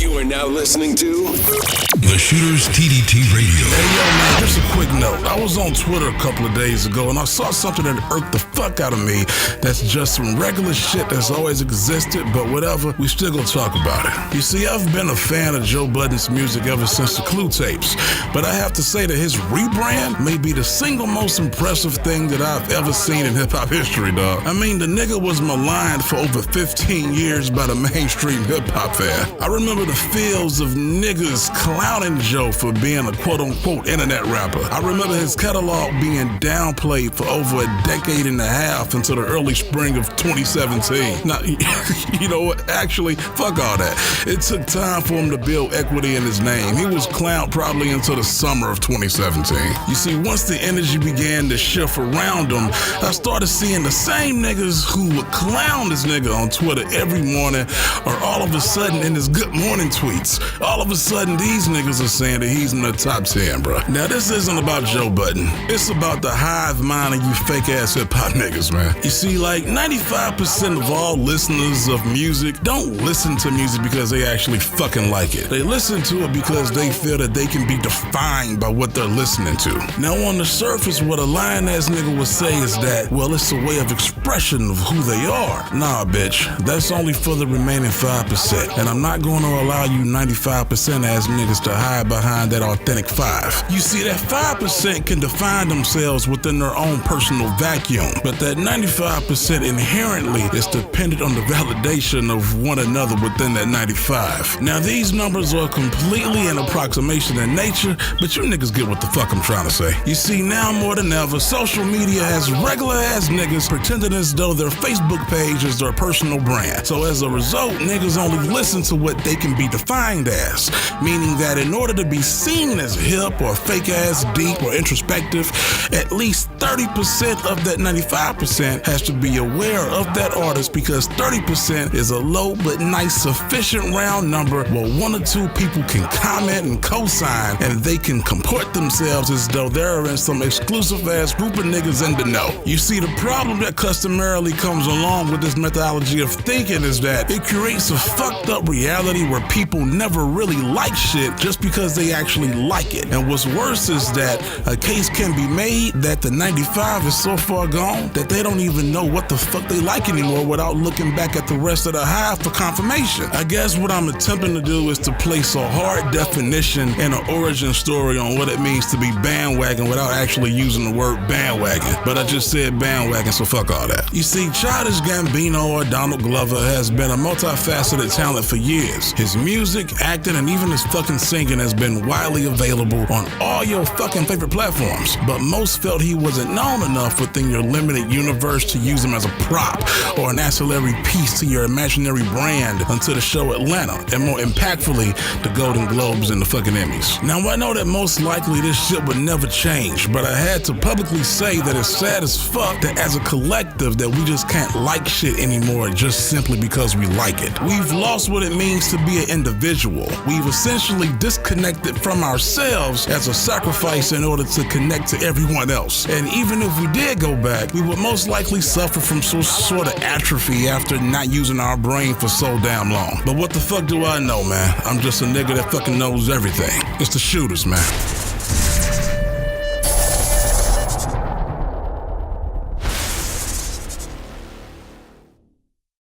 You are now listening to The Shooters TDT Radio. Hey, yo, man, just a quick note. I was on Twitter a couple of days ago, and I saw something that irked the fuck out of me that's just some regular shit that's always existed, but whatever, we still gonna talk about it. You see, I've been a fan of Joe Budden's music ever since the Clue tapes, but I have to say that his rebrand may be the single most impressive thing that I've ever seen in hip-hop history, dog. I mean, the nigga was maligned for over 15 years by the mainstream hip-hop fan. I remember the feels of niggas clowning Joe for being a quote-unquote internet rapper. I remember his catalog being downplayed for over a decade and a half until the early spring of 2017. Now, you know what? Actually, fuck all that. It took time for him to build equity in his name. He was clowned probably until the summer of 2017. You see, once the energy began to shift around him, I started seeing the same niggas who would clown this nigga on Twitter every morning, or all of a sudden in his good morning tweets, all of a sudden these niggas are saying that he's in the top 10, bro. Now, this isn't about Joe Budden. It's about the hive mind of you fake-ass hip-hop niggas, man. You see, like, 95% of all listeners of music don't listen to music because they actually fucking like it. They listen to it because they feel that they can be defined by what they're listening to. Now, on the surface, what a lying-ass nigga would say is that, well, it's a way of expression of who they are. Nah, bitch. That's only for the remaining 5%. And I'm not going to allow you 95% ass niggas to hide behind that authentic 5. You see, that 5% can define themselves within their own personal vacuum, but that 95% inherently is dependent on the validation of one another within that 95. Now, these numbers are completely an approximation in nature, but you niggas get what the fuck I'm trying to say. You see, now more than ever, social media has regular ass niggas pretending as though their Facebook page is their personal brand. So as a result, niggas only listen to what they can be defined as, meaning that in order to be seen as hip or fake ass deep or introspective, at least 30% of that 95% has to be aware of that artist, because 30% is a low but nice sufficient round number where one or two people can comment and co-sign, and they can comport themselves as though they're in some exclusive ass group of niggas in the know. You see, the problem that customarily comes along with this methodology of thinking is that it creates a fucked up reality where people never really like shit just because they actually like it. And what's worse is that a case can be made that the 95 is so far gone that they don't even know what the fuck they like anymore without looking back at the rest of the hive for confirmation. I guess what I'm attempting to do is to place a hard definition and an origin story on what it means to be bandwagon without actually using the word bandwagon. But I just said bandwagon, so fuck all that. You see, Childish Gambino or Donald Glover has been a multifaceted talent for years. His music, acting, and even his fucking singing has been widely available on all your fucking favorite platforms. But most felt he wasn't known enough within your limited universe to use him as a prop or an ancillary piece to your imaginary brand until the show Atlanta, and more impactfully, the Golden Globes and the fucking Emmys. Now, I know that most likely this shit would never change, but I had to publicly say that it's sad as fuck that as a collective that we just can't like shit anymore just simply because we like it. We've lost what it means to be an individual. We've essentially disconnected from ourselves as a sacrifice in order to connect to everyone else. And even if we did go back, we would most likely suffer from some sort of atrophy after not using our brain for so damn long. But what the fuck do I know, man? I'm just a nigga that fucking knows everything. It's the Shooters, man.